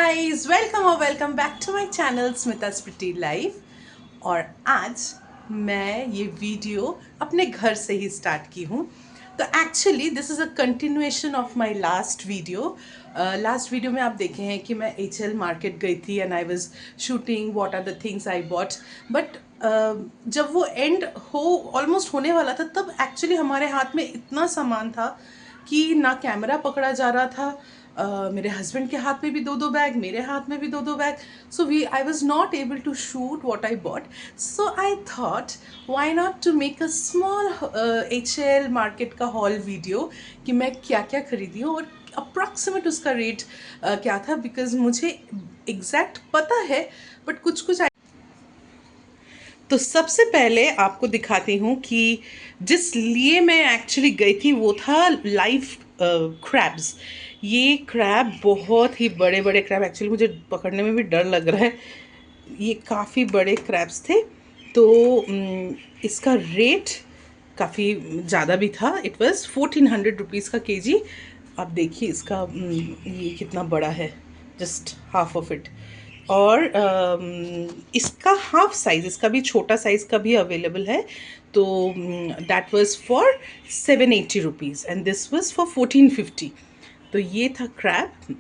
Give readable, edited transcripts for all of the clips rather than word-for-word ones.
Guys, welcome और welcome back to my channel Smita's pretty life. और आज मैं ये वीडियो अपने घर से ही स्टार्ट की हूँ। तो actually this is a continuation of my last video. Last video में आप देखे हैं कि मैं HL मार्केट गई थी and I was shooting what are the things I bought. But जब वो एंड ऑलमोस्ट होने वाला था, तब एक्चुअली हमारे हाथ में इतना सामान था कि ना कैमरा पकड़ा जा रहा था। मेरे हस्बैंड के हाथ में भी दो बैग, मेरे हाथ में भी दो bag. So I was not able to shoot what I bought. So I thought why not to make a small HL market का हॉल वीडियो कि मैं क्या क्या खरीदी हूँ और अप्रॉक्सीमेट उसका रेट क्या था, बिकॉज मुझे एग्जैक्ट पता है बट कुछ कुछ। तो सबसे पहले आपको दिखाती हूँ कि जिस लिए मैं एक्चुअली गई थी वो था लाइव क्रैब्स। ये क्रैब बहुत ही बड़े बड़े क्रैब, एक्चुअली मुझे पकड़ने में भी डर लग रहा है। ये काफ़ी बड़े क्रैब्स थे, तो इसका रेट काफ़ी ज़्यादा भी था। इट वाज 1400 रुपीज़ का केजी। आप देखिए इसका ये कितना बड़ा है, जस्ट हाफ ऑफ इट। और इसका हाफ साइज़, इसका भी छोटा साइज़ का भी अवेलेबल है। तो that was for 780 rupees and this was for 1450। तो ये था क्रैब।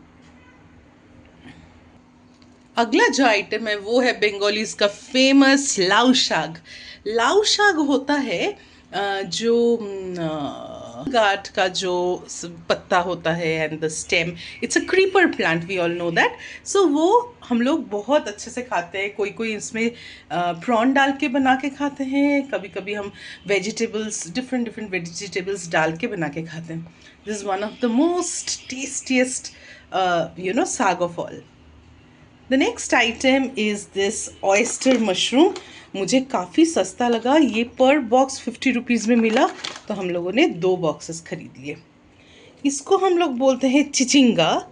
अगला जो आइटम है वो है बंगालीज का फेमस लाउ शाग। लाउ शाग होता है जो गार्ड का जो पत्ता होता है and the stem, it's a creeper plant, we all know that. So वो हम लोग बहुत अच्छे से खाते हैं। कोई कोई इसमें प्रॉन डाल के बना के खाते हैं, कभी कभी हम वेजिटेबल्स, डिफरेंट डिफरेंट वेजिटेबल्स डाल के बना के खाते हैं। This is one of the most tastiest saag of all. The next item is this oyster mushroom. मुझे काफ़ी सस्ता लगा, ये पर बॉक्स 50 रुपीज़ में मिला, तो हम लोगों ने 2 बॉक्सेस खरीद लिए। इसको हम लोग बोलते हैं चिचिंगा।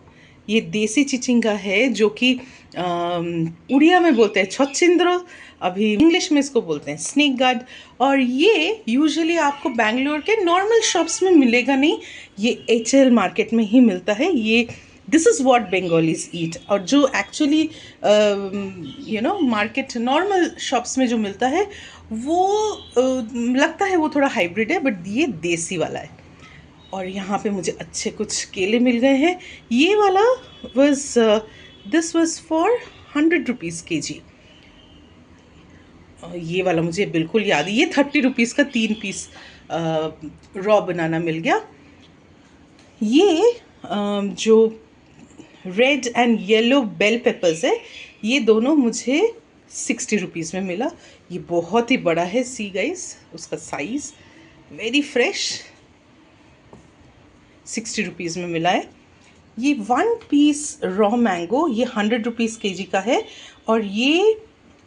ये देसी चिचिंगा है जो कि उड़िया में बोलते हैं छचिंद्र, अभी इंग्लिश में इसको बोलते हैं स्नेक गार्ड। और ये यूजुअली आपको बैंगलोर के नॉर्मल शॉप्स में मिलेगा नहीं, ये HL मार्केट में ही मिलता है। ये दिस इज़ वॉट बंगालीज ईट। और जो एक्चुअली मार्केट नॉर्मल शॉप्स में जो मिलता है वो लगता है वो थोड़ा हाइब्रिड है, बट ये देसी वाला है। और यहाँ पे मुझे अच्छे कुछ केले मिल गए हैं। ये वाला this was for 100 rupees KG. ये वाला मुझे बिल्कुल याद है, ये 30 रुपीज़ का 3 पीस रॉ बनाना मिल गया। ये जो red and yellow bell peppers है, ये दोनों मुझे 60 रुपीज़ में मिला। ये बहुत ही बड़ा है, सी गाइस उसका साइज़, वेरी फ्रेश, 60 रुपीज़ में मिला है। ये 1 पीस रॉ मैंगो, ये 100 रुपीज़ केजी का है। और ये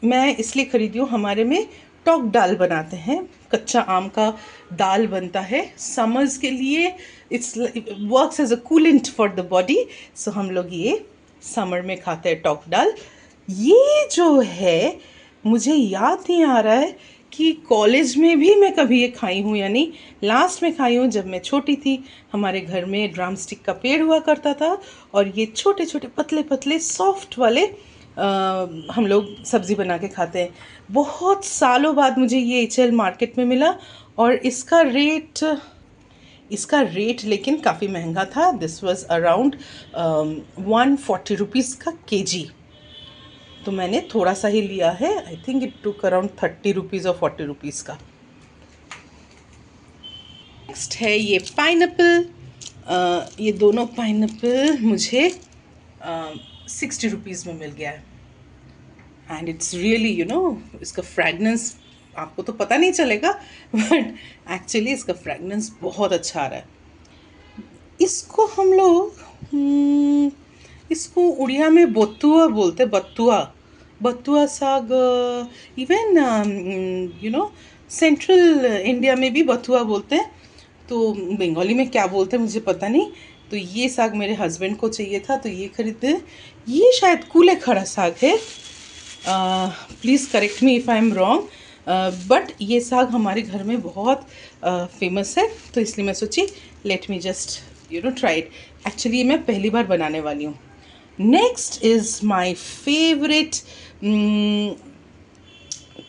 मैं इसलिए खरीदी हूँ, हमारे में टॉक दाल बनाते हैं, कच्चा आम का दाल बनता है समर्स के लिए। It's works as a coolant for the body, so हम लोग ये समर में खाते हैं टॉक दाल। ये जो है मुझे याद नहीं आ रहा है कि कॉलेज में भी मैं कभी ये खाई हूँ या नहीं। लास्ट में खाई हूँ जब मैं छोटी थी, हमारे घर में ड्रम स्टिक का पेड़ हुआ करता था और ये छोटे छोटे पतले पतले सॉफ्ट वाले हम लोग सब्ज़ी बना के खाते हैं। बहुत सालों बाद मुझे ये HL मार्केट में मिला और इसका रेट लेकिन काफ़ी महंगा था। दिस वाज अराउंड 140 रुपीज़ का केजी। तो मैंने थोड़ा सा ही लिया है, I think it took around 30 rupees और 40 रुपीज़ का। नेक्स्ट है ये पाइनएप्पल। ये दोनों पाइनएप्पल मुझे 60 रुपीज़ में मिल गया है। एंड इट्स रियली इसका फ्रेगनेंस आपको तो पता नहीं चलेगा, बट एक्चुअली इसका फ्रेगनेंस बहुत अच्छा आ रहा है। इसको हम लोग इसको उड़िया में बत्तुआ बोलते, बत्तुआ साग। इवन सेंट्रल इंडिया में भी बथुआ बोलते हैं, तो बंगाली में क्या बोलते हैं मुझे पता नहीं। तो ये साग मेरे हस्बैंड को चाहिए था, तो ये खरीदे। ये शायद कूले खड़ा साग है, please correct me if I am wrong, but ये साग हमारे घर में बहुत फेमस है, तो इसलिए मैं सोची let me just try it. Actually मैं पहली बार बनाने वाली हूँ। नेक्स्ट इज़ माई फेवरेट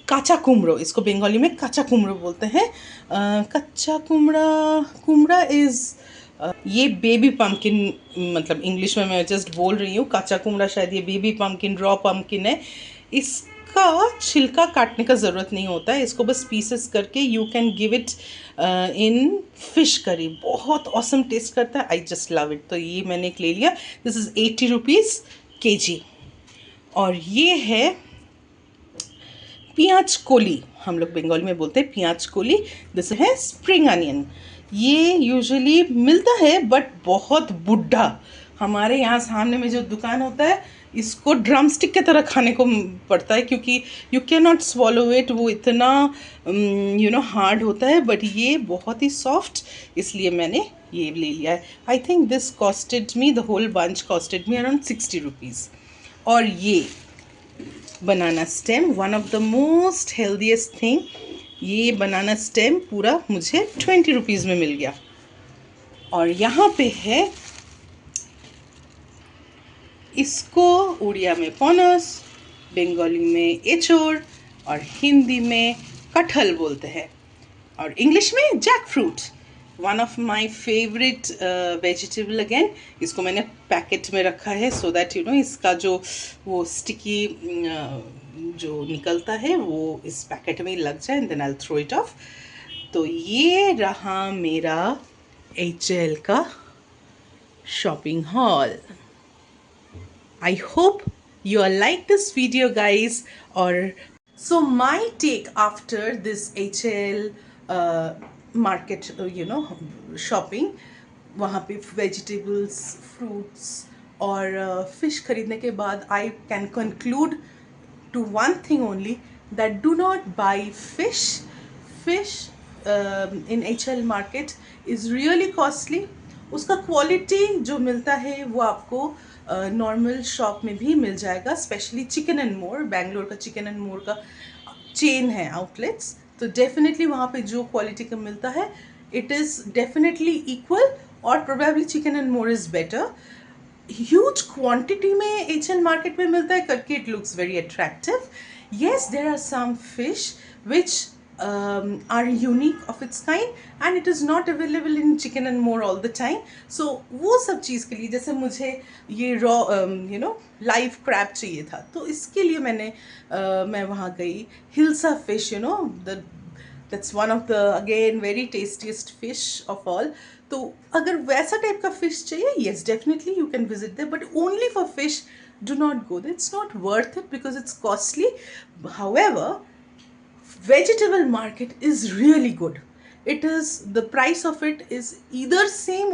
काचा कुमड़ो, इसको बंगाली में काचा कुमड़ो बोलते हैं। कच्चा कुमड़ा, कुमड़ा इज़ ये बेबी पम्पकिन, मतलब इंग्लिश में मैं जस्ट बोल रही हूँ। काचा कुमड़ा शायद ये बेबी पम्पकिन, रॉ पम्पकिन है। इसका छिलका काटने का ज़रूरत नहीं होता है, इसको बस पीसेस करके you can give it in fish curry, बहुत ऑसम टेस्ट करता है। I just love it. तो ये मैंने एक ले लिया। This is 80 rupees kg। और ये है पियाज कोली, हम लोग बंगाली में बोलते हैं पियाज कोली। दिस है स्प्रिंग अनियन। ये यूजुअली मिलता है बट बहुत बुढ़ा। हमारे यहाँ सामने में जो दुकान होता है, इसको ड्रम स्टिक की तरह खाने को पड़ता है, क्योंकि you can not swallow it, वो इतना हार्ड होता है। बट ये बहुत ही सॉफ्ट, इसलिए मैंने ये ले लिया है। I think this costed me, the whole bunch costed me around 60 rupees. और ये banana stem, one of the most healthiest thing. ये बनाना स्टेम पूरा मुझे 20 रुपीज़ में मिल गया। और यहाँ पे है, इसको उड़िया में पनस, बंगाली में एचोर और हिंदी में कटहल बोलते हैं, और इंग्लिश में jack fruit. One of my favourite vegetable again. इसको मैंने पैकेट में रखा है सो दैट इसका जो वो स्टिकी जो निकलता है वो इस पैकेट में लग जाए, and then I throw it off. तो ये रहा मेरा HL का shopping haul. I hope you all like this video, guys. Or so my take after this HL market, shopping, वहाँ पे vegetables, fruits और fish खरीदने के बाद I can conclude to one thing only, that do not buy fish. Fish in HL market is really costly. उसका quality जो मिलता है वो आपको नॉर्मल शॉप में भी मिल जाएगा, स्पेशली चिकन एंड मोर। बैंगलोर का चिकन एंड मोर का चेन है आउटलेट्स, तो डेफिनेटली वहाँ पे जो क्वालिटी का मिलता है इट इज़ डेफिनेटली इक्वल, और probably chicken and more is better. Huge quantity में HL मार्केट में मिलता है करके it looks very attractive. Yes, there are some fish which are unique of its kind and it is not available in chicken and more all the time. So वो सब चीज़ के लिए, जैसे मुझे ये रॉ लाइव क्रैब चाहिए था, तो इसके लिए मैं वहाँ गई। Hilsa fish, that's one of the again very tastiest fish of all. तो अगर वैसा टाइप का फिश चाहिए, yes definitely you can visit there, but only for fish do not go there. It's not worth it because it's costly. However, vegetable market is really good. It is, the price of it is either same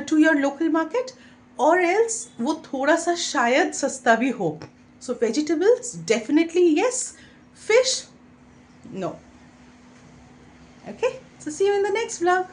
to your local market, or else वो थोड़ा सा शायद सस्ता भी हो. So vegetables definitely yes, fish no. Okay, so see you in the next vlog.